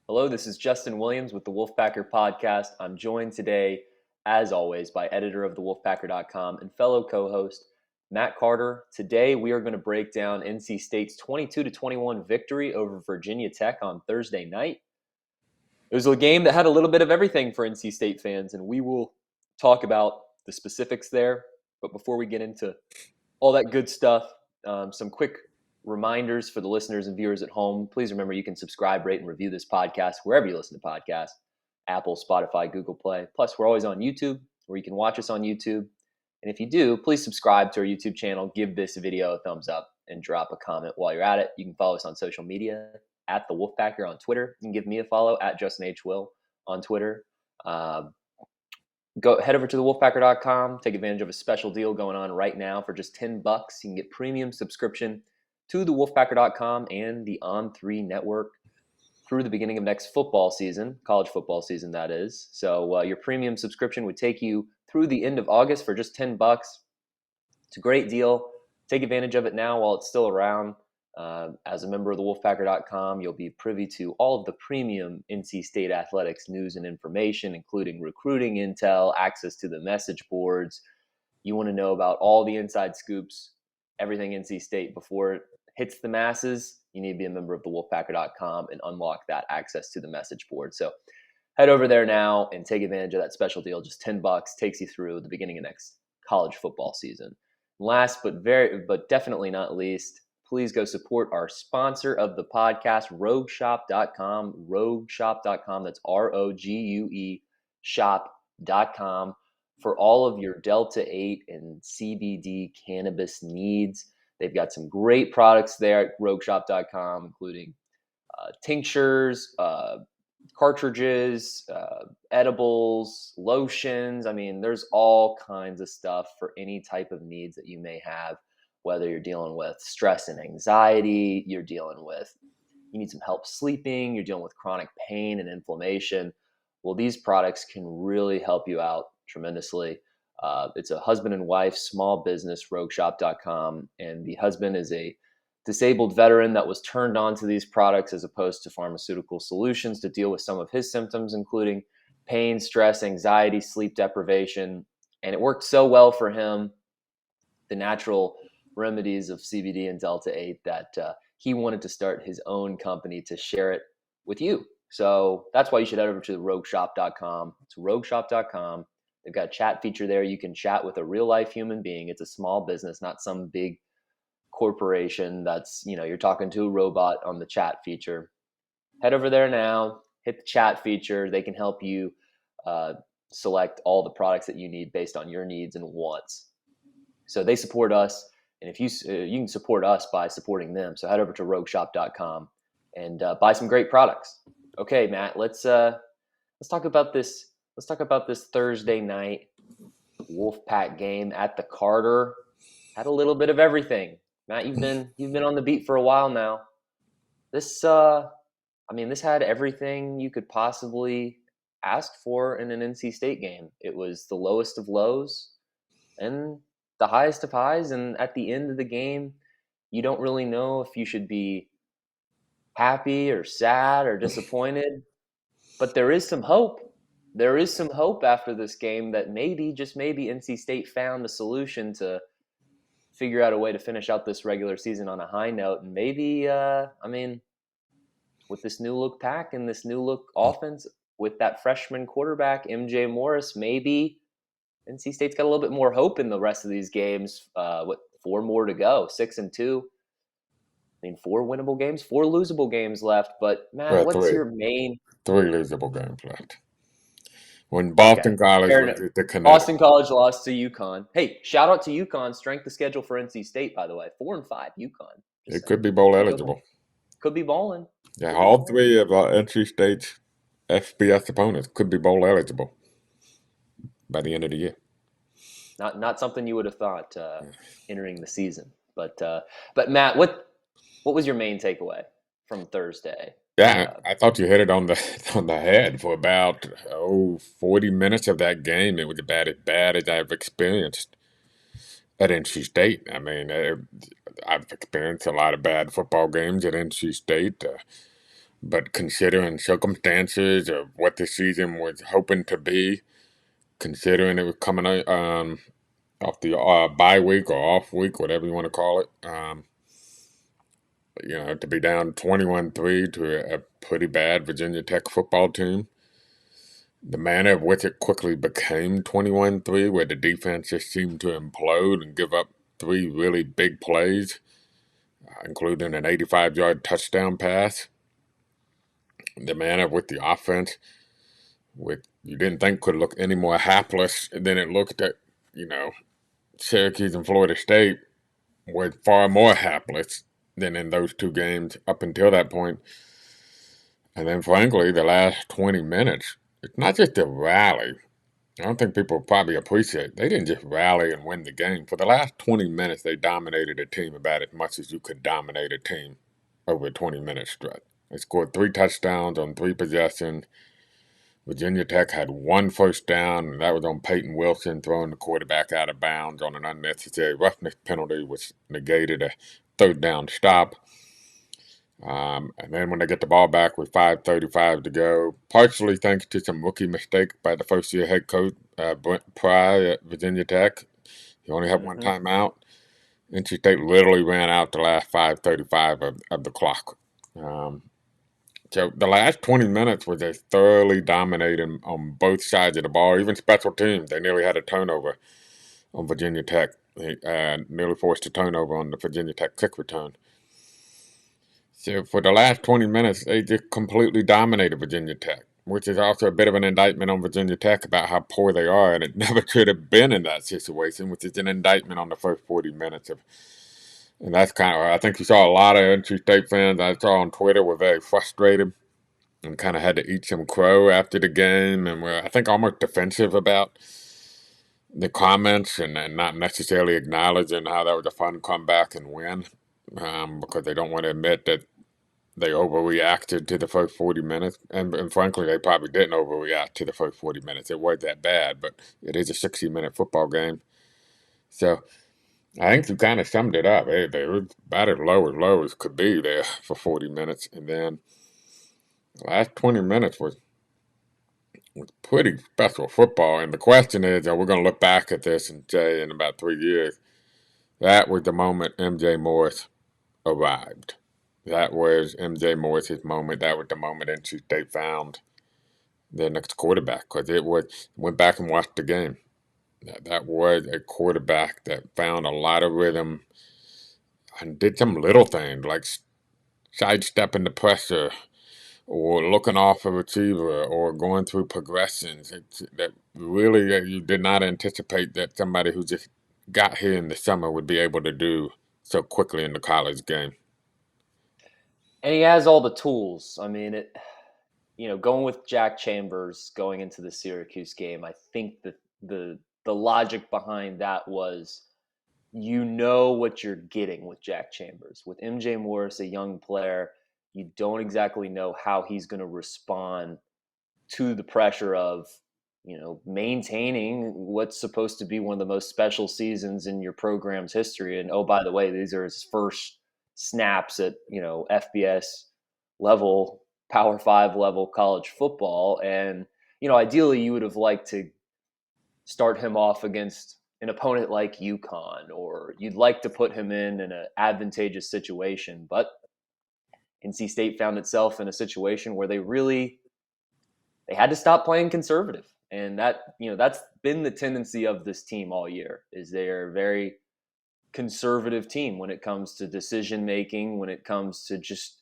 Hello, this is Justin Williams with the Wolfpacker podcast. I'm joined today, as always, by editor of the Wolfpacker.com and fellow co-host Matt Carter. Today, we are going to break down NC State's 22-21 victory over Virginia Tech on Thursday night. It was a game that had a little bit of everything for NC State fans, and we will talk about the specifics there. But before we get into all that good stuff, some quick reminders for the listeners and viewers at home. Please remember you can subscribe, rate, and review this podcast wherever you listen to podcasts, Apple, Spotify, Google Play. Plus, we're always on YouTube, where you can watch us on YouTube. And if you do, please subscribe to our YouTube channel, give this video a thumbs up, and drop a comment while you're at it. You can follow us on social media at the Wolfpacker on Twitter. You can give me a follow at Justin H. Will on Twitter. Go head over to thewolfpacker.com. Take advantage of a special deal going on right now for just $10. You can get premium subscription to thewolfpacker.com and the On3 network through the beginning of next football season, college football season, that is. So your premium subscription would take you through the end of August for just $10. It's a great deal. Take advantage of it now while it's still around. As a member of the Wolfpacker.com, you'll be privy to all of the premium NC State athletics news and information, including recruiting intel, access to the message boards. You want to know about all the inside scoops, everything NC State before it hits the masses. You need to be a member of the Wolfpacker.com and unlock that access to the message board. So head over there now and take advantage of that special deal. Just $10 takes you through the beginning of next college football season. Last but definitely not least, please go support our sponsor of the podcast, rogueshop.com, rogueshop.com. That's ROGUE shop.com for all of your Delta 8 and CBD cannabis needs. They've got some great products there at rogueshop.com, including tinctures, cartridges, edibles, lotions. I mean, there's all kinds of stuff for any type of needs that you may have. Whether you're dealing with stress and anxiety, you need some help sleeping, you're dealing with chronic pain and inflammation. Well, these products can really help you out tremendously. It's a husband and wife small business, rogueshop.com, and the husband is a disabled veteran that was turned on to these products as opposed to pharmaceutical solutions to deal with some of his symptoms, including pain, stress, anxiety, sleep deprivation. And it worked so well for him, the natural remedies of CBD and Delta 8, that he wanted to start his own company to share it with you. So that's why you should head over to rogueshop.com. It's rogueshop.com. They've got a chat feature there. You can chat with a real life human being. It's a small business, not some big corporation that's, you're talking to a robot on the chat feature. Head over there now, hit the chat feature. They can help you select all the products that you need based on your needs and wants. So they support us. And if you can support us by supporting them. So head over to rogueshop.com and buy some great products. Okay, Matt, let's talk about this. Let's talk about this Thursday night Wolfpack game at the Carter. Had a little bit of everything. Matt, you've been on the beat for a while now. This had everything you could possibly ask for in an NC State game. It was the lowest of lows and the highest of highs, and at the end of the game, you don't really know if you should be happy or sad or disappointed, but there is some hope. There is some hope after this game that maybe, just maybe, NC State found a solution to figure out a way to finish out this regular season on a high note. And maybe, with this new look pack and this new look offense, with that freshman quarterback, MJ Morris, maybe NC State's got a little bit more hope in the rest of these games. 4 more to go, 6-2. 4 winnable games, 4 losable games left. But Matt, Well, what's three. your main? 3 losable games left. When Boston College was at the Connecticut. Boston College lost to UConn. Hey, shout out to UConn. Strength of schedule for NC State, by the way. 4-5 UConn. It could be bowl eligible. Could be bowling. Yeah, all 3 of NC State's FBS opponents could be bowl eligible by the end of the year. Not something you would have thought entering the season. But Matt, what was your main takeaway from Thursday? Yeah, I thought you hit it on the head. For about 40 minutes of that game, it was about as bad as I've experienced at NC State. I mean, I've experienced a lot of bad football games at NC State. But considering circumstances of what the season was hoping to be, considering it was coming off the bye week or off week, whatever you want to call it, to be down 21-3 to a pretty bad Virginia Tech football team, the manner of which it quickly became 21-3, where the defense just seemed to implode and give up three really big plays, including an 85-yard touchdown pass. The manner with the offense, which you didn't think could look any more hapless than it looked at, you know, Syracuse and Florida State, were far more hapless than in those two games up until that point. And then, frankly, the last 20 minutes, it's not just a rally. I don't think people probably appreciate. They didn't just rally and win the game. For the last 20 minutes, they dominated a team about as much as you could dominate a team over a 20-minute stretch. They scored three touchdowns on three possessions. Virginia Tech had one first down, and that was on Peyton Wilson throwing the quarterback out of bounds on an unnecessary roughness penalty, which negated a third down stop. And then when they get the ball back with 5:35 to go, partially thanks to some rookie mistake by the first-year head coach, Brent Pry at Virginia Tech. He only had one Mm-hmm. timeout. NC State literally ran out the last 5:35 of the clock. Um, so the last 20 minutes was just thoroughly dominating on both sides of the ball, even special teams. They nearly had a turnover on Virginia Tech. They nearly forced a turnover on the Virginia Tech kick return. So for the last 20 minutes, they just completely dominated Virginia Tech, which is also a bit of an indictment on Virginia Tech about how poor they are, and it never should have been in that situation, which is an indictment on the first 40 minutes of. And that's kind of, I think you saw a lot of NC State fans I saw on Twitter were very frustrated and kind of had to eat some crow after the game, and were, I think, almost defensive about the comments and not necessarily acknowledging how that was a fun comeback and win, because they don't want to admit that they overreacted to the first 40 minutes. And frankly, they probably didn't overreact to the first 40 minutes. It wasn't that bad, but it is a 60-minute football game. So I think you kind of summed it up. They were about as low as could be there for 40 minutes. And then the last 20 minutes was pretty special football. And the question is, we're going to look back at this and say in about 3 years, that was the moment MJ Morris arrived. That was MJ Morris's moment. That was the moment NC State found their next quarterback, because it was, went back and watched the game. That was a quarterback that found a lot of rhythm and did some little things like sidestepping the pressure or looking off a receiver or going through progressions. That really you did not anticipate that somebody who just got here in the summer would be able to do so quickly in the college game. And he has all the tools. I mean, going with Jack Chambers going into the Syracuse game, I think that the logic behind that was you know what you're getting with Jack Chambers. With MJ Morris, a young player, you don't exactly know how he's going to respond to the pressure of, maintaining what's supposed to be one of the most special seasons in your program's history. And oh, by the way, these are his first snaps at, FBS level, Power Five level college football. And, ideally you would have liked to start him off against an opponent like UConn, or you'd like to put him in an advantageous situation. But NC State found itself in a situation where they had to stop playing conservative. And that's been the tendency of this team all year, is they're a very conservative team when it comes to decision making, when it comes to just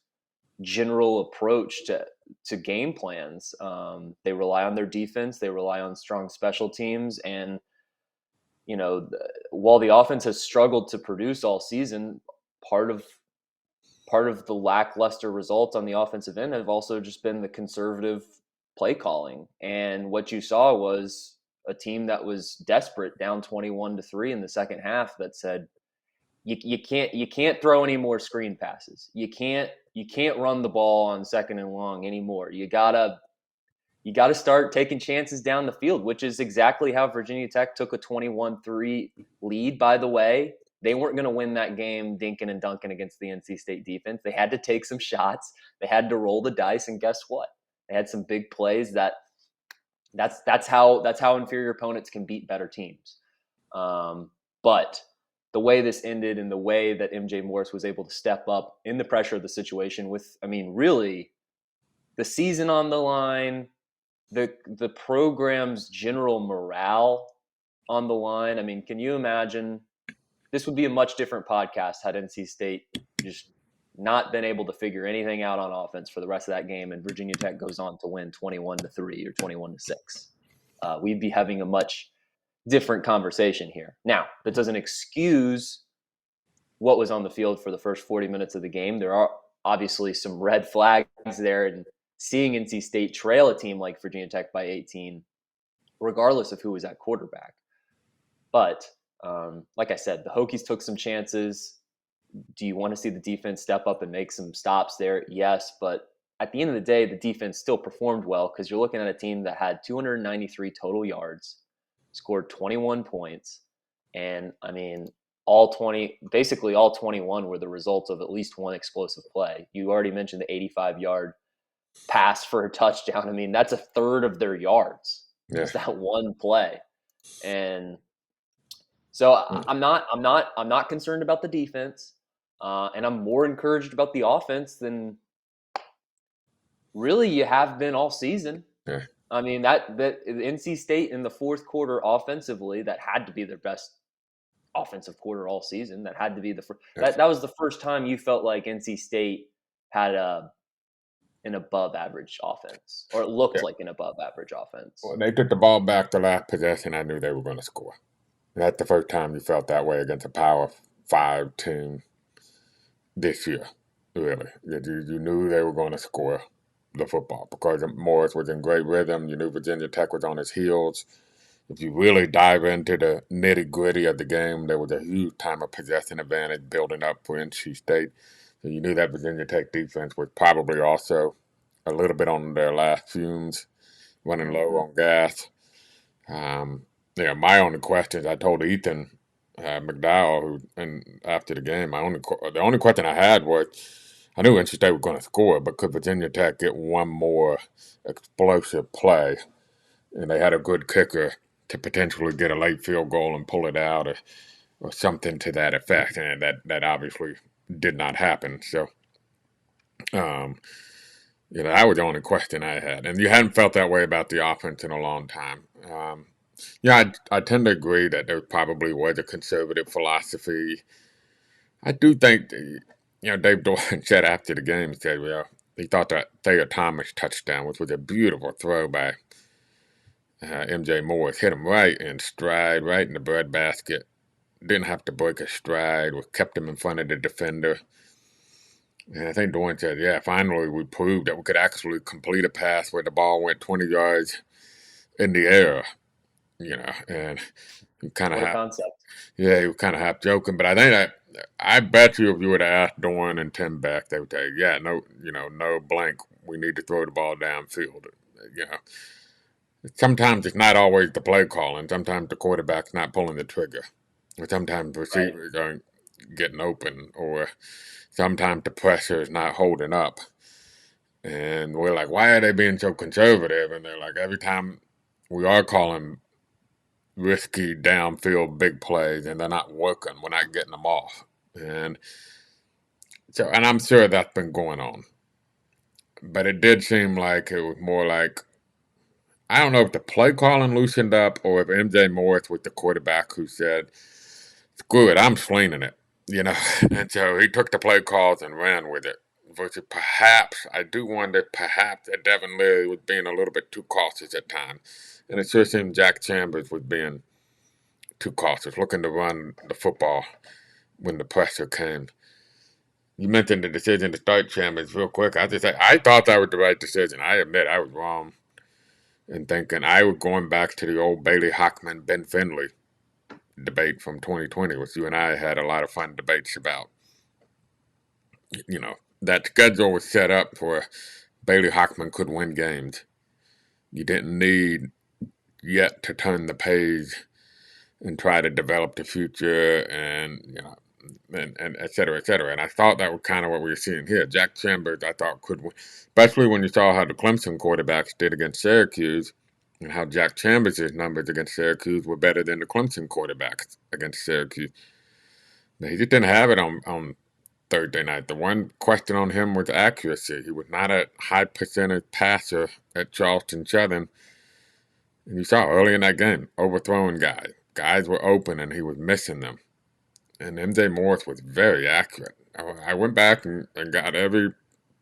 general approach to game plans. They rely on their defense, they rely on strong special teams, and while the offense has struggled to produce all season, part of the lackluster results on the offensive end have also just been the conservative play calling. And what you saw was a team that was desperate, down 21-3 in the second half, that said, you can't throw any more screen passes. You can't run the ball on second and long anymore. You gotta start taking chances down the field, which is exactly how Virginia Tech took a 21-3 lead, by the way, They weren't going to win that game dinking and dunking against the NC State defense. They had to take some shots. They had to roll the dice, and guess what? They had some big plays. That's how inferior opponents can beat better teams. But the way this ended and the way that MJ Morris was able to step up in the pressure of the situation with, I mean, really the season on the line, the program's general morale on the line. I mean, can you imagine? This would be a much different podcast had NC State just not been able to figure anything out on offense for the rest of that game, and Virginia Tech goes on to win 21-3 or 21-6. We'd be having a much different conversation here. Now, that doesn't excuse what was on the field for the first 40 minutes of the game. There are obviously some red flags there, and seeing NC State trail a team like Virginia Tech by 18, regardless of who was at quarterback. But like I said, the Hokies took some chances. Do you want to see the defense step up and make some stops there? Yes, but at the end of the day, the defense still performed well because you're looking at a team that had 293 total yards, scored 21 points, and I mean, basically all 21 were the result of at least one explosive play. You already mentioned the 85-yard pass for a touchdown. I mean, that's a third of their yards. Yeah. It's that one play. And so I'm not concerned about the defense, and I'm more encouraged about the offense than really you have been all season. Yeah. I mean that NC State in the fourth quarter offensively, that had to be their best offensive quarter all season. That had to be that was the first time you felt like NC State had an above average offense, or it looked like an above average offense. When they took the ball back the last possession, I knew they were going to score. That's the first time you felt that way against a Power 5 team this year, really. You knew they were going to score the football because Morris was in great rhythm. You knew Virginia Tech was on his heels. If you really dive into the nitty-gritty of the game, there was a huge time of possession advantage building up for NC State. So you knew that Virginia Tech defense was probably also a little bit on their last fumes, running low on gas. My only questions, I told Ethan McDowell, and after the game, the only question I had was, I knew NC State was going to score, but could Virginia Tech get one more explosive play? And they had a good kicker to potentially get a late field goal and pull it out, or something to that effect, and that obviously did not happen. So, that was the only question I had, and you hadn't felt that way about the offense in a long time. I tend to agree that there probably was a conservative philosophy. I do think, Dave Doran said after the game, he said, he thought that Thayer Thomas touchdown, which was a beautiful throw by MJ Morris, hit him right in stride, right in the breadbasket. Didn't have to break a stride, kept him in front of the defender. And I think Doran said, finally we proved that we could actually complete a pass where the ball went 20 yards in the air. And you kind of concept. Yeah, he was kind of half joking, but I think I bet you if you were to ask Doran and Tim Beck, they would say, no blank, we need to throw the ball downfield. Sometimes it's not always the play calling. Sometimes the quarterback's not pulling the trigger. Or sometimes the receivers aren't getting open, or sometimes the pressure is not holding up. And we're like, why are they being so conservative? And they're like, every time we are calling risky downfield big plays and they're not working, we're not getting them off. And I'm sure that's been going on. But it did seem like it was more like, I don't know if the play calling loosened up or if MJ Morris was the quarterback who said, screw it, I'm slinging it, And so he took the play calls and ran with it. Versus perhaps, I do wonder, perhaps that Devin Leary was being a little bit too cautious at times. And it sure seemed Jack Chambers was being too cautious, looking to run the football when the pressure came. You mentioned the decision to start Chambers real quick. I thought that was the right decision. I admit I was wrong in thinking. I was going back to the old Bailey Hockman, Ben Finley debate from 2020, which you and I had a lot of fun debates about. That schedule was set up for Bailey Hockman could win games. You didn't need yet to turn the page and try to develop the future, and and et cetera, et cetera. And I thought that was kind of what we were seeing here. Jack Chambers, I thought, could, especially when you saw how the Clemson quarterbacks did against Syracuse, and how Jack Chambers' numbers against Syracuse were better than the Clemson quarterbacks against Syracuse. Now, he just didn't have it on Thursday night. The one question on him was accuracy. He was not a high percentage passer at Charleston Southern. And you saw early in that game, overthrowing guys. Guys were open and he was missing them. And MJ Morris was very accurate. I went back and got every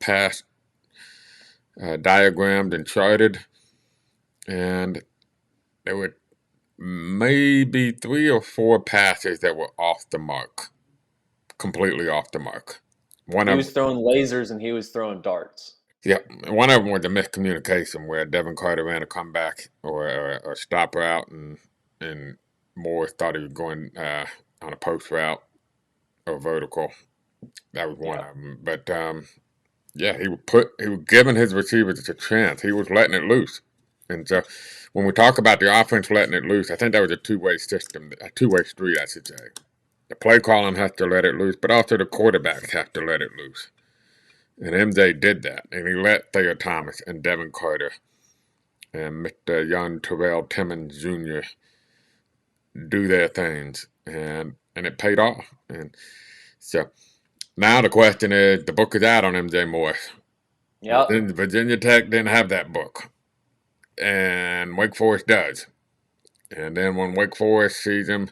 pass diagrammed and charted, and there were maybe 3 or 4 passes that were off the mark, completely off the mark. One He of was throwing lasers and he was throwing darts. Yeah, one of them was a miscommunication where Devin Carter ran a comeback or stop route, and Morris thought he was going on a post route or vertical. That was one Yeah. of them. But yeah, he was giving his receivers a chance. He was letting it loose. And so when we talk about the offense letting it loose, I think that was a two-way system, a two-way street, I should say. The play calling has to let it loose, but also the quarterbacks have to let it loose. And MJ did that, and he let Thayer Thomas and Devin Carter and Mr. Young Terrell Timmons Jr. do their things, and it paid off. And so now the question is, the book is out on MJ Morris. Yep. Virginia Tech didn't have that book, and Wake Forest does. And then when Wake Forest sees him,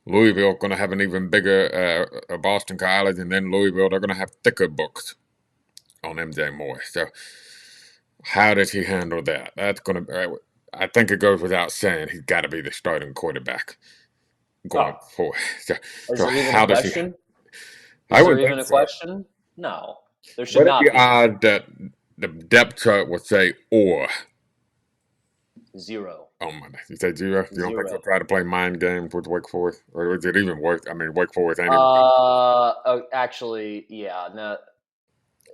Louisville going to have an even bigger Boston College, and then Louisville, they're going to have thicker books on MJ Morris. So how does he handle that? That's going to, I think it goes without saying, he's got to be the starting quarterback going Oh, forward. So, is so there even a how does he? question? I Is there would even think a so. question? No, there should What are not the be. odds that the depth chart would say or? 0. Oh my! You say 0? You don't think they'll 0. try to play mind games with Wake Forest, or is it even worth? I mean, Wake Forest ain't even. Oh, actually, yeah, no,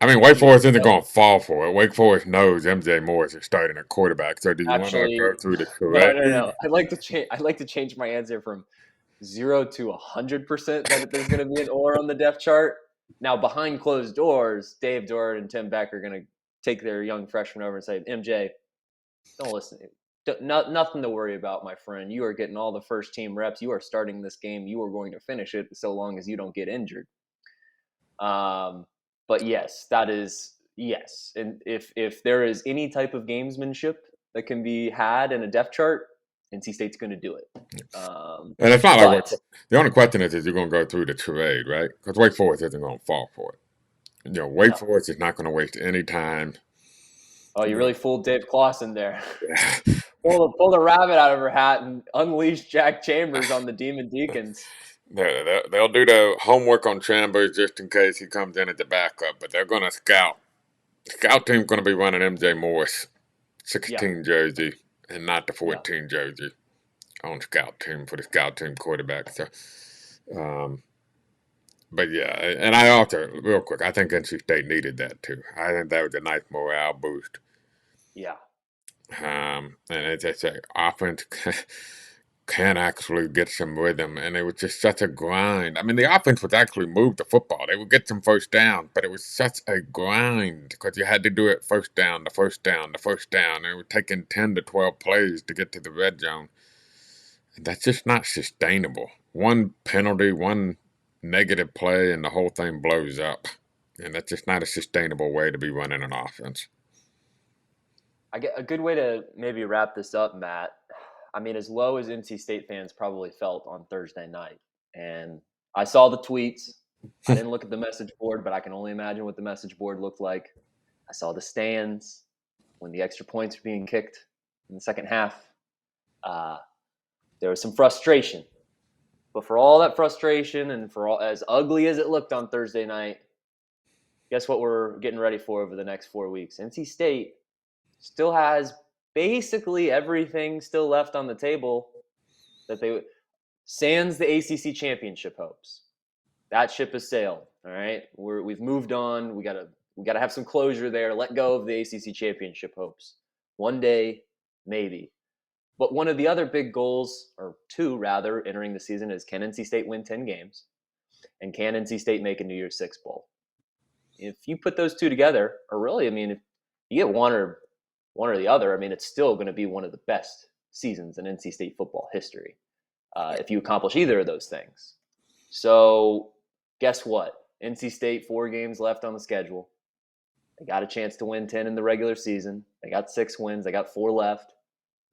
I mean, Wake yeah, Forest isn't going to fall for it. Wake Forest knows MJ Morris is starting at quarterback. So do you want to go actually, through the no, charade? no, no. I'd like to change my answer from 0 to 100% that there's going to be an or on the depth chart. Now, behind closed doors, Dave Doran and Tim Beck are going to take their young freshman over and say, MJ, don't listen. Nothing to worry about, my friend. You are getting all the first team reps. You are starting this game. You are going to finish it so long as you don't get injured. Um, but yes, that is yes. And if there is any type of gamesmanship that can be had in a depth chart, NC State's going to do it. And it's not like But the only question is you're going to go through the charade, right? Because Wake Forest isn't going to fall for it. Wake no. Forest is not going to waste any time. Oh, you You know, really fooled Dave Clausen there. Pull the rabbit out of her hat and unleash Jack Chambers on the Demon Deacons. they'll do the homework on Chambers just in case he comes in at the backup, but they're going to scout. Scout team's going to be running MJ Morris Yeah, 16 jersey and not the yeah. 14 jersey on scout team for the scout team quarterback. So, um, but yeah, and I also real quick, I think NC State needed that too. I think that was a nice morale boost. Yeah. And it's a offense can actually get some rhythm, and it was just such a grind. I mean, the offense would actually move the football; they would get some first down, but it was such a grind because you had to do it first down, the first down, the first down. And it was taking 10 to 12 plays to get to the red zone, and that's just not sustainable. One penalty, one negative play, and the whole thing blows up, and that's just not a sustainable way to be running an offense. I get a good way to maybe wrap this up, Matt. I mean, as low as NC State fans probably felt on Thursday night, and I saw the tweets. I didn't look at the message board, but I can only imagine what the message board looked like. I saw the stands when the extra points were being kicked in the second half. Uh, there was some frustration, but for all that frustration and for all as ugly as it looked on Thursday night, guess what we're getting ready for over the next 4 weeks? NC State still has basically everything still left on the table that they sans the ACC championship hopes. That ship has sailed. All right, we've moved on. We gotta have some closure there. Let go of the ACC championship hopes. One day, maybe. But one of the other big goals, or two rather, entering the season is can NC State win 10 games and can NC State make a New Year's Six bowl? If you put those two together, or really, I mean, if you get one or the other, I mean, it's still going to be one of the best seasons in NC State football history if you accomplish either of those things. So, guess what? NC State 4 games left on the schedule. They got a chance to win 10 in the regular season. They got 6 wins. They got 4 left.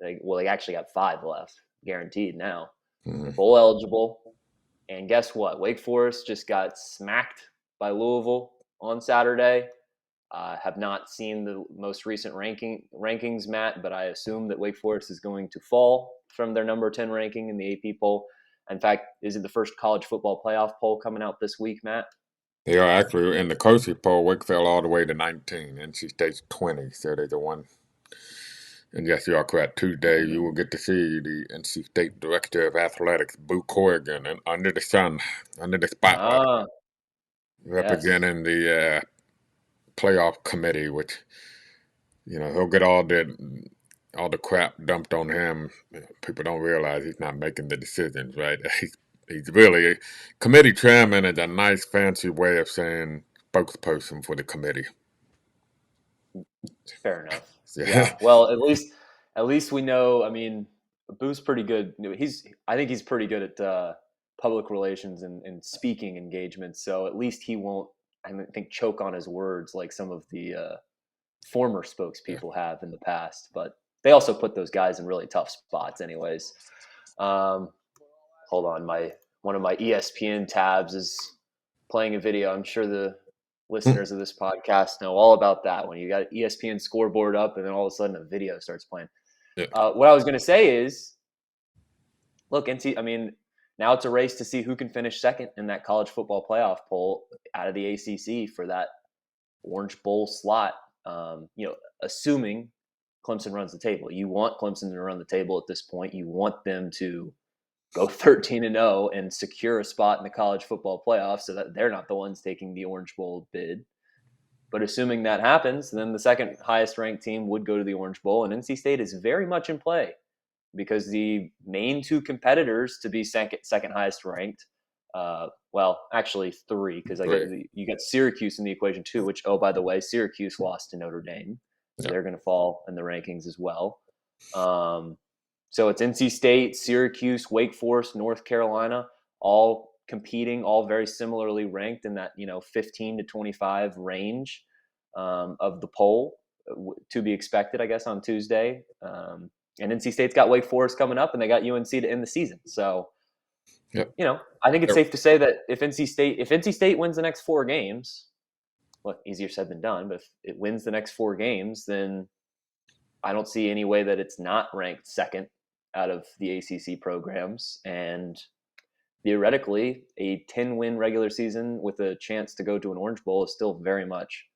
They actually got 5 left, guaranteed now. Mm-hmm. Bowl eligible. And guess what? Wake Forest just got smacked by Louisville on Saturday. Have not seen the most recent rankings, Matt, but I assume that Wake Forest is going to fall from their number 10 ranking in the AP poll. In fact, is it the first college football playoff poll coming out this week, Matt? They are actually in the coaching poll. Wake fell all the way to 19. NC State's 20, so they're the one. And yes, you are correct. Tuesday, you will get to see the NC State Director of Athletics, Boo Corrigan, and under the sun, under the spotlight, Yes. representing the playoff committee, which he'll get all the crap dumped on him. People don't realize he's not making the decisions, right? He's really committee chairman is a nice fancy way of saying spokesperson for the committee. Fair enough. Yeah. Yeah. Well, at least we know. I mean, Boo's pretty good. I think he's pretty good at public relations and speaking engagements. So at least he won't, I think, choke on his words like some of the former Yeah. spokespeople have in the past. But they also put those guys in really tough spots, anyways. Um, hold on, one of my ESPN tabs is playing a video. I'm sure the listeners of this podcast know all about that. When you got ESPN scoreboard up, and then all of a sudden a video starts playing. Yeah. What I was going to say is, look, NC. I mean, now it's a race to see who can finish second in that college football playoff poll out of the ACC for that Orange Bowl slot. Assuming Clemson runs the table, you want Clemson to run the table at this point. You want them to go 13-0 and secure a spot in the college football playoff so that they're not the ones taking the Orange Bowl bid. But assuming that happens, then the second highest ranked team would go to the Orange Bowl, and NC State is very much in play because the main two competitors to be second highest ranked, well, actually three, because you got Syracuse in the equation too, which, oh, by the way, Syracuse lost to Notre Dame, so they're going to fall in the rankings as well. So it's NC State, Syracuse, Wake Forest, North Carolina, all competing, all very similarly ranked in that 15 to 25 range of the poll to be expected, I guess, on Tuesday. And NC State's got Wake Forest coming up, and they got UNC to end the season. So, I think it's safe to say that if NC State wins the next 4 games, well, easier said than done, but if it wins the next 4 games, then I don't see any way that it's not ranked second out of the ACC programs, and theoretically a 10-win regular season with a chance to go to an Orange Bowl is still very much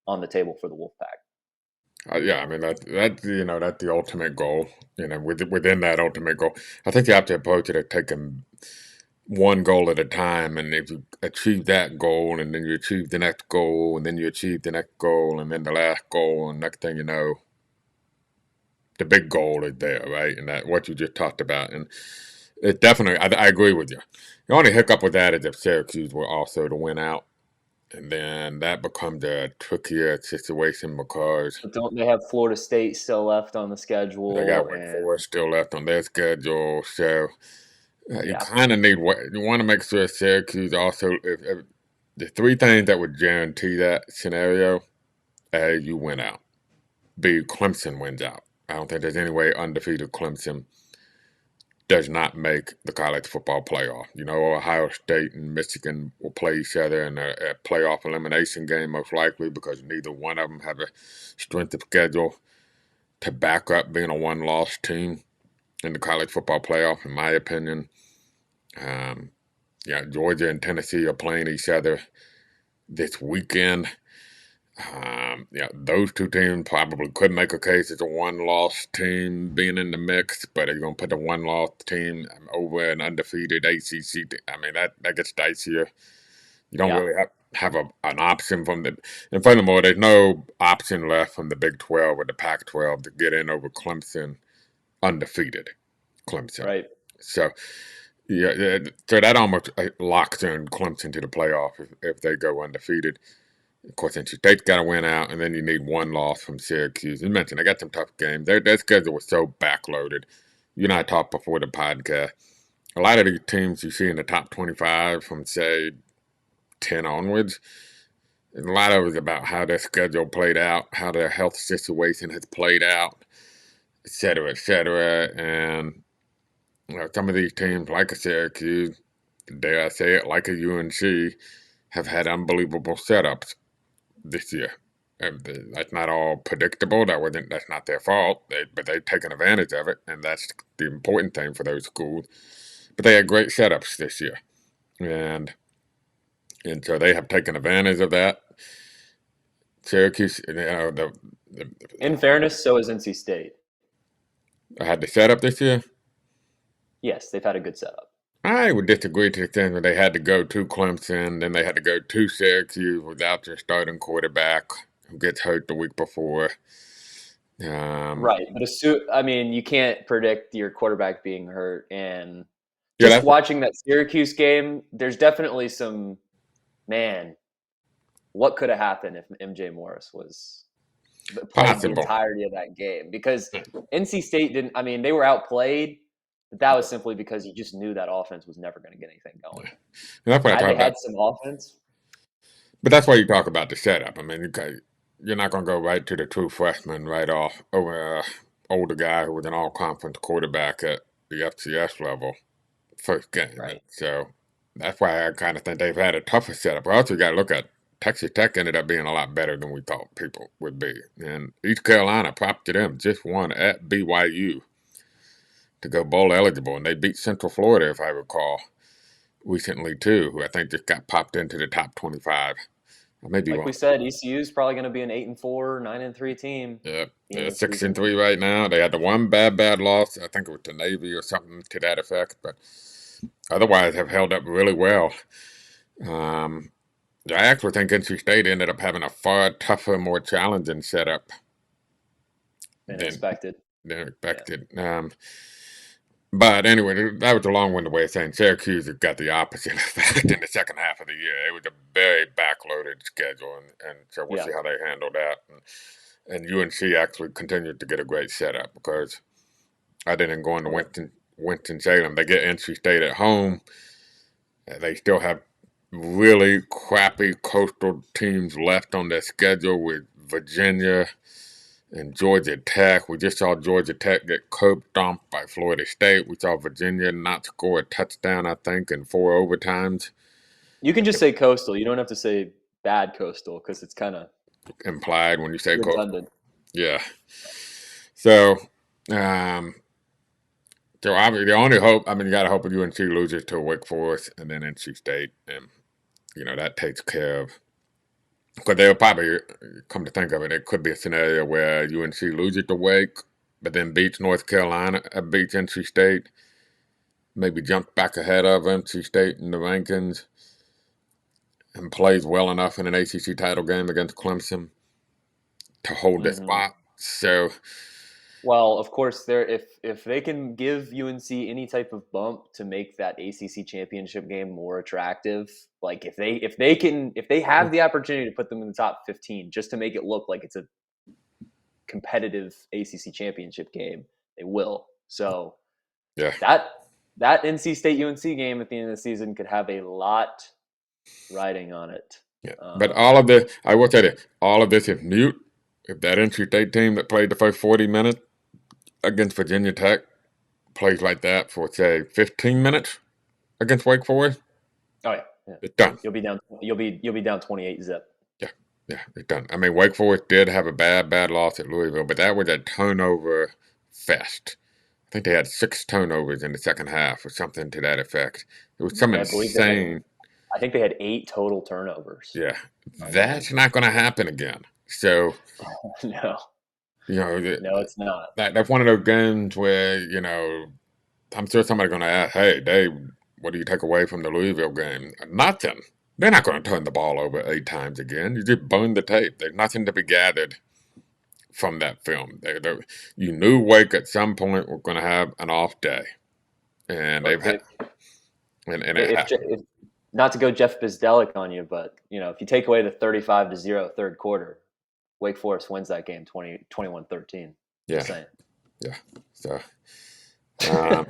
on the table for the Wolfpack. Yeah, I mean that's that's the ultimate goal. Within that ultimate goal, I think you have to approach it at taking one goal at a time, and if you achieve that goal, and then you achieve the next goal, and then you achieve the next goal, and then the last goal, and next thing you know, the big goal is there, right? And that what you just talked about, and it definitely, I agree with you. The only hiccup with that is if Syracuse were also to win out, and then that becomes a trickier situation because But don't they have Florida State still left on the they got schedule? Wake And Forest still left on their schedule, so you yeah, kind of need you want to make sure Syracuse also if the three things that would guarantee that scenario: A, you win out; B, Clemson wins out. I don't think there's any way undefeated Clemson does not make the college football playoff. Ohio State and Michigan will play each other in a playoff elimination game most likely because neither one of them have a strength of schedule to back up being a one-loss team in the college football playoff, in my opinion. Georgia and Tennessee are playing each other this weekend. Those two teams probably could make a case as a one-loss team being in the mix, but you're going to put the one-loss team over an undefeated ACC. I mean, that gets dicier. You don't really have an option and furthermore, there's no option left from the Big 12 or the Pac 12 to get in over Clemson undefeated Clemson. Right. So yeah, so that almost locks in Clemson to the playoff if they go undefeated. Of course, NC State's got to win out, and then you need one loss from Syracuse. You mentioned they got some tough games. Their schedule was so backloaded. You and I talked before the podcast. A lot of these teams you see in the top 25 from, say, 10 onwards, a lot of it is about how their schedule played out, how their health situation has played out, et cetera, et cetera. And some of these teams, like a Syracuse, dare I say it, like a UNC, have had unbelievable setups this year. That's not all predictable. That's not their fault. But they've taken advantage of it, and that's the important thing for those schools. But they had great setups this year, and so they have taken advantage of that. Syracuse, In fairness, so is NC State. had the setup this year. Yes, they've had a good setup. I would disagree to the extent that they had to go to Clemson, then they had to go to Syracuse without their starting quarterback who gets hurt the week before. Right, but I mean, you can't predict your quarterback being hurt, and Yeah, just watching that Syracuse game, there's definitely some what could have happened if MJ Morris was played the possible. entirety of that game? Because NC State didn't. I mean, they were outplayed, but that was simply because you just knew that offense was never going to get anything going. And that's what I Had talk they about. had some offense, But that's why you talk about the setup. I mean, you're not going to go right to the true freshman right off over older guy who was an all-conference quarterback at the FCS level first game. right? So that's why I kind of think they've had a tougher setup. Also, you got to look at Texas Tech ended up being a lot better than we thought people would be. And East Carolina, prop to them, just won at BYU to go bowl eligible. And they beat Central Florida, if I recall, recently too, who I think just got popped into the top 25. I may be Like wrong. we said, ECU is probably going to be an 8-4, 9-3 team. Yep. The Yeah, end of the season. 6-3 right now. They had the one bad loss. I think it was to Navy or something to that effect, but otherwise have held up really well. I actually think NC State ended up having a far tougher, more challenging setup Than than expected. expected. But anyway, that was a long-winded way of saying Syracuse has got the opposite effect in the second half of the year. It was a very backloaded schedule, and so we'll see how they handle that. And UNC actually continued to get a great setup because other than going to Winston-Salem, they get NC State at home. They still have really crappy coastal teams left on their schedule with Virginia and Georgia Tech. We just saw Georgia Tech get curb stomped by Florida State. We saw Virginia not score a touchdown, I think, in 4 overtimes. You can just say coastal. You don't have to say bad coastal because it's kind of implied when you say redundant. coastal. Yeah. So, so obviously the only hope, I mean, you got to hope UNC loses to Wake Forest and then NC State, and that takes care of. Because they'll probably come to think of it, it could be a scenario where UNC loses to Wake, but then beats North Carolina, beats NC State, maybe jumps back ahead of NC State in the rankings, and plays well enough in an ACC title game against Clemson to hold their spot. So, well, of course, if they can give UNC any type of bump to make that ACC championship game more attractive, like if they have the opportunity to put them in the top 15 just to make it look like it's a competitive ACC championship game, they will. So, yeah, that NC State UNC game at the end of the season could have a lot riding on it. Yeah, but all of this, I will tell you, all of this is mute. If that NC State team that played the first 40 minutes against Virginia Tech plays like that for, say, 15 minutes against Wake Forest, it's done. You'll be down 28 zip. Yeah, it's done. I mean, Wake Forest did have a bad loss at Louisville, but that was a turnover fest. I think they had 6 turnovers in the second half or something to that effect. It was some insane. I think they had 8 total turnovers. Yeah, that's not going to happen again. So, no, it's not. That's one of those games where I'm sure somebody's going to ask, "Hey, Dave, what do you take away from the Louisville game?" Nothing. They're not going to turn the ball over 8 times again. You just burn the tape. There's nothing to be gathered from that film. You knew Wake at some point were going to have an off day, and they've Look, had, and it if, happened. if not to go Jeff Bizdelic on you, but if you take away the 35-0 third quarter, Wake Forest wins that game 21-13. Yeah, Just saying. yeah. So, um,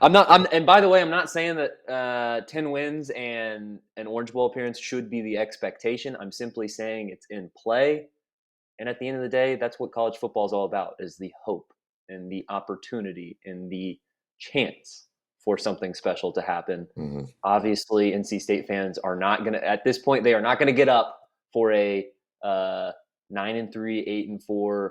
And by the way, I'm not saying that 10 wins and an Orange Bowl appearance should be the expectation. I'm simply saying it's in play. And at the end of the day, that's what college football is all about, is the hope and the opportunity and the chance for something special to happen. mhm. Obviously, NC State fans are not going to, at this point, they are not going to get up for a 9-3, 8-4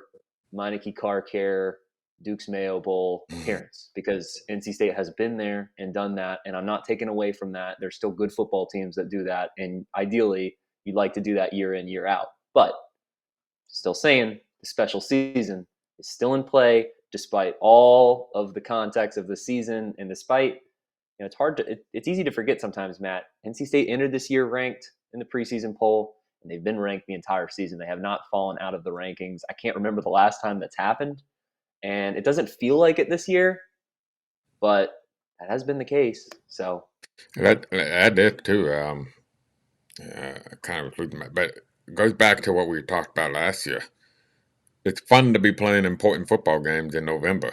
Meineke Car Care Duke's Mayo Bowl appearance, because NC State has been there and done that. And I'm not taking away from that. There's still good football teams that do that. And ideally, you'd like to do that year in, year out. But still saying the special season is still in play despite all of the context of the season, and despite it's hard to it's easy to forget sometimes, Matt. NC State entered this year ranked in the preseason poll, and they've been ranked the entire season. They have not fallen out of the rankings. I can't remember the last time that's happened, and it doesn't feel like it this year, but that has been the case. So That did too. Kind of losing but it goes back to what we talked about last year. It's fun to be playing important football games in November.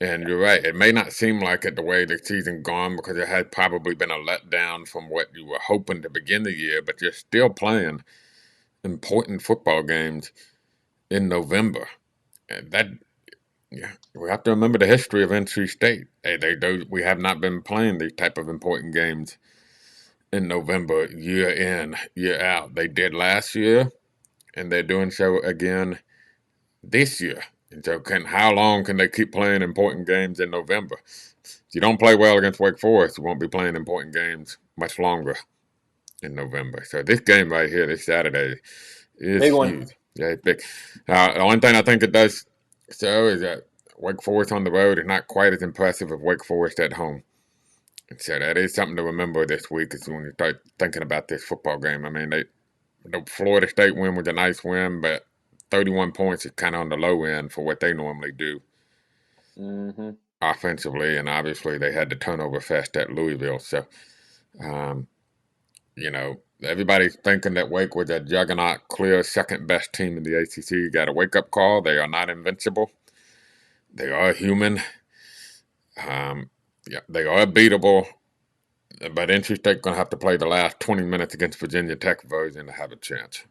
And yeah. you're right. It may not seem like it the way the season gone because it had probably been a letdown from what you were hoping to begin the year, but you're still playing important football games in November. And that, yeah, we have to remember the history of NC State. We have not been playing these type of important games in November, year in, year out. They did last year, and they're doing so again this year. And so, how long can they keep playing important games in November? If you don't play well against Wake Forest, you won't be playing important games much longer in November. So this game right here, this Saturday, is Big one. huge. Yeah, it's big. The only thing I think it does so is that Wake Forest on the road is not quite as impressive as Wake Forest at home. And so that is something to remember this week is when you start thinking about this football game. I mean, the Florida State win was a nice win, but 31 points is kind of on the low end for what they normally do Mm-hmm. offensively, and obviously they had the turnover fest at Louisville. So, um, everybody's thinking that Wake was a juggernaut, clear second best team in the ACC. You got a wake up call. They are not invincible. They are human. Yeah, they are beatable. But NC State going to have to play the last 20 minutes against Virginia Tech version to have a chance.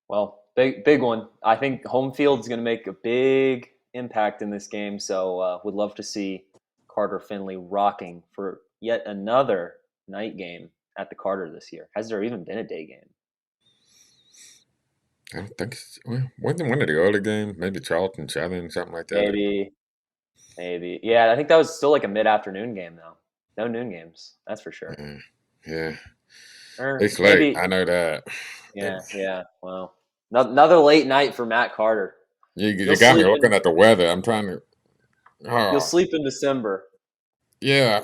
Well, big one. I think home field is going to make a big impact in this game. So would love to see Carter Finley rocking for yet another night game at the Carter this year. Has there even been a day game? I don't think wasn't one of the early games, maybe Charlton Challenge, something like that. Maybe. Yeah, I think that was still like a mid-afternoon game though. No noon games, that's for sure. Yeah. Or It's late. maybe. I know that. Yeah. Well, another late night for Matt Carter. You You'll got me sleep in. looking at the weather. I'm trying to. You'll Oh, sleep in December. yeah.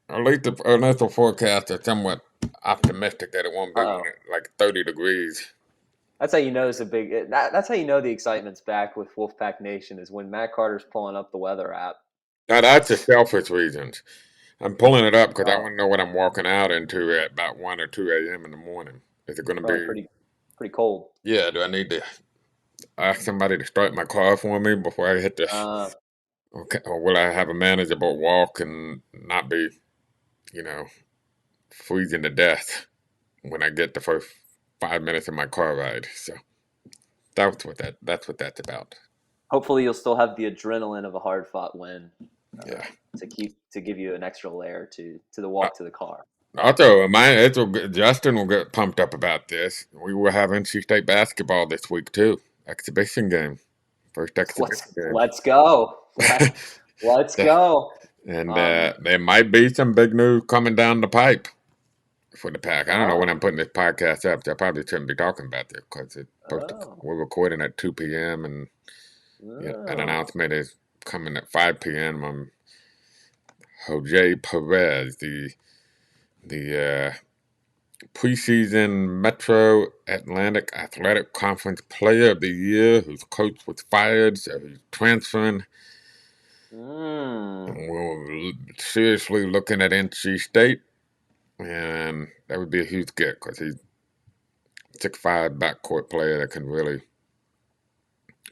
At least the initial forecast is somewhat optimistic that it won't be Uh-oh. like 30 degrees. That's how you know it's a big. That's how you know the excitement's back with Wolfpack Nation, is when Matt Carter's pulling up the weather app. Now that's the selfish reasons. I'm pulling it up because I Oh, want to know what I'm walking out into at about 1 or 2 a.m. in the morning. Is it going to probably be? pretty cold. Yeah. Do I need to ask somebody to start my car for me before I hit the? Uh, Okay. Or will I have a manageable walk and not be, you know, freezing to death when I get the first 5 minutes of my car ride? So that's what that's about. Hopefully, you'll still have the adrenaline of a hard-fought win Yeah. to give you an extra layer to the Uh, walk to the car. Also, Justin will get pumped up about this. We will have NC State basketball this week too. Exhibition game, first exhibition game. Let's go. Let's Yeah. go. And Um, there might be some big news coming down the pipe for the Pack. I don't know when I'm oh, putting this podcast up. So I probably shouldn't be talking about this because oh, we're recording at 2 p.m. and an oh. announcement is coming at 5 p.m. on Jose Perez, the preseason Metro Atlantic Athletic Conference Player of the Year, whose coach was fired, so he's transferring. And Mm. we're seriously looking at NC State, and that would be a huge get because he's a 6'5" backcourt player that can really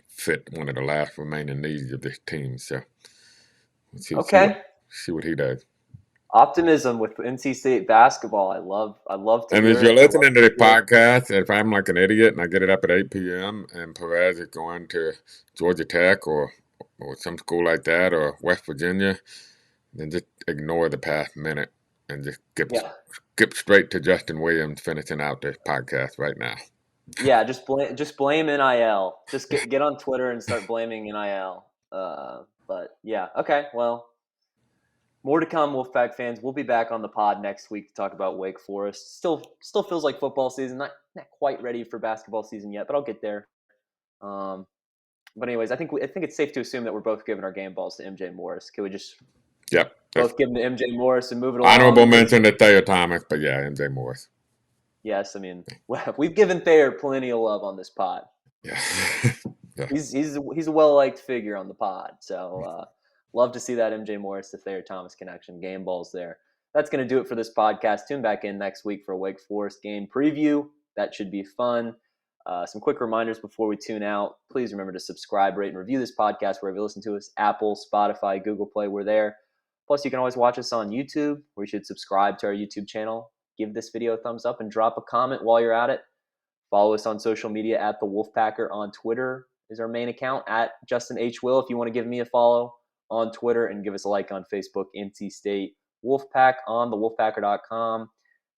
fit one of the last remaining needs of this team. So let's Okay. see what he does. Optimism with NC State basketball. I love to And if hear you're it. I love listening to to the hear it. podcast, if I'm like an idiot and I get it up at 8 p.m. and Perez is going to Georgia Tech or some school like that or West Virginia, then just ignore the past minute and just Yeah. skip straight to Justin Williams finishing out this podcast right now. Yeah, just blame NIL. Just get on Twitter and start blaming NIL. But yeah, okay. Well, more to come, Wolfpack fans. We'll be back on the pod next week to talk about Wake Forest. Still feels like football season. Not quite ready for basketball season yet, but I'll get there. Um, but anyways, I think it's safe to assume that we're both giving our game balls to MJ Morris. Can we just Yep. That's both give them to MJ Morris and move it along? honorable Because mention to Thayer Thomas, but yeah, MJ Morris. yes, I mean we've given Thayer plenty of love on this pod. Yeah. Yeah. He's a well liked figure on the pod. So love to see that MJ Morris to Thayer Thomas connection. Game balls there. That's going to do it for this podcast. Tune back in next week for a Wake Forest game preview. That should be fun. Some quick reminders before we tune out. Please remember to subscribe, rate, and review this podcast wherever you listen to us. Apple, Spotify, Google Play, we're there. Plus, you can always watch us on YouTube, where you should subscribe to our YouTube channel. Give this video a thumbs up and drop a comment while you're at it. Follow us on social media at the Wolfpacker on Twitter is our main account, at Justin H. Will. If you want to give me a follow on Twitter and give us a like on Facebook, NC State Wolfpack on thewolfpacker.com.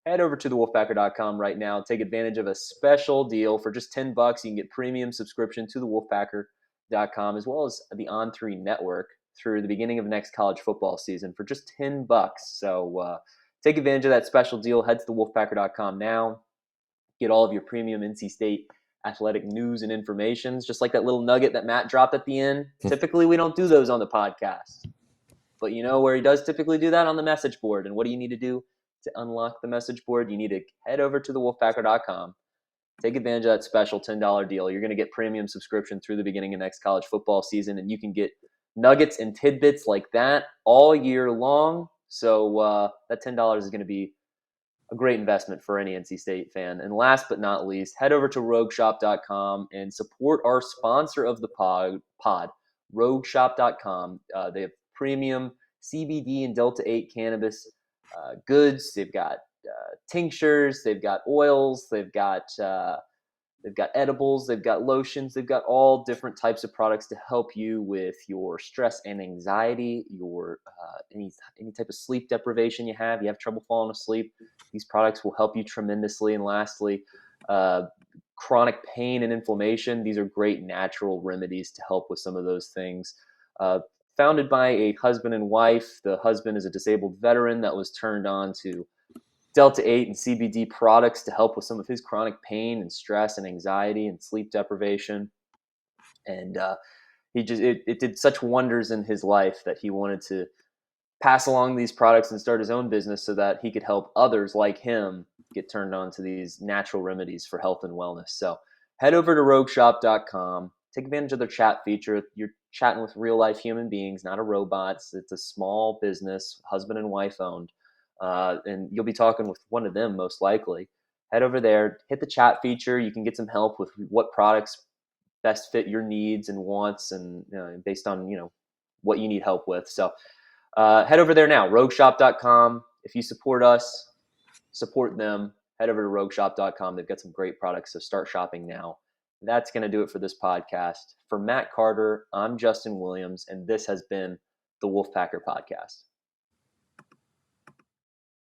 Head over to thewolfpacker.com right now. Take advantage of a special deal for just $10. You can get premium subscription to thewolfpacker.com as well as the On3 network through the beginning of next college football season for just $10. So take advantage of that special deal. Head to thewolfpacker.com now. Get all of your premium NC State athletic news and information, just like that little nugget that Matt dropped at the end. Typically, we don't do those on the podcast. But you know where he does typically do that? On the message board. And what do you need to do to unlock the message board? You need to head over to thewolfpacker.com. Take advantage of that special $10 deal. You're going to get premium subscription through the beginning of next college football season, and you can get nuggets and tidbits like that all year long. So that $10 is going to be a great investment for any NC State fan. And last but not least, head over to rogueshop.com and support our sponsor of the pod rogueshop.com. They have premium CBD and Delta 8 cannabis goods. They've got tinctures, they've got oils, they've got edibles, they've got lotions, they've got all different types of products to help you with your stress and anxiety, your any type of sleep deprivation you have trouble falling asleep. These products will help you tremendously. And lastly, chronic pain and inflammation. These are great natural remedies to help with some of those things. Founded by a husband and wife. The husband is a disabled veteran that was turned on to Delta 8 and CBD products to help with some of his chronic pain and stress and anxiety and sleep deprivation. And it did such wonders in his life that he wanted to pass along these products and start his own business so that he could help others like him get turned on to these natural remedies for health and wellness. So head over to rogueshop.com. Take advantage of their chat feature. You're chatting with real life human beings, not a robot. It's a small business, husband and wife owned. And you'll be talking with one of them most likely. Head over there, hit the chat feature. You can get some help with what products best fit your needs and wants, and based on what you need help with. So head over there now, rogueshop.com. If you support us, support them. Head over to rogueshop.com. They've got some great products, so start shopping now. That's going to do it for this podcast. For Matt Carter, I'm Justin Williams, and this has been the Wolfpacker Podcast.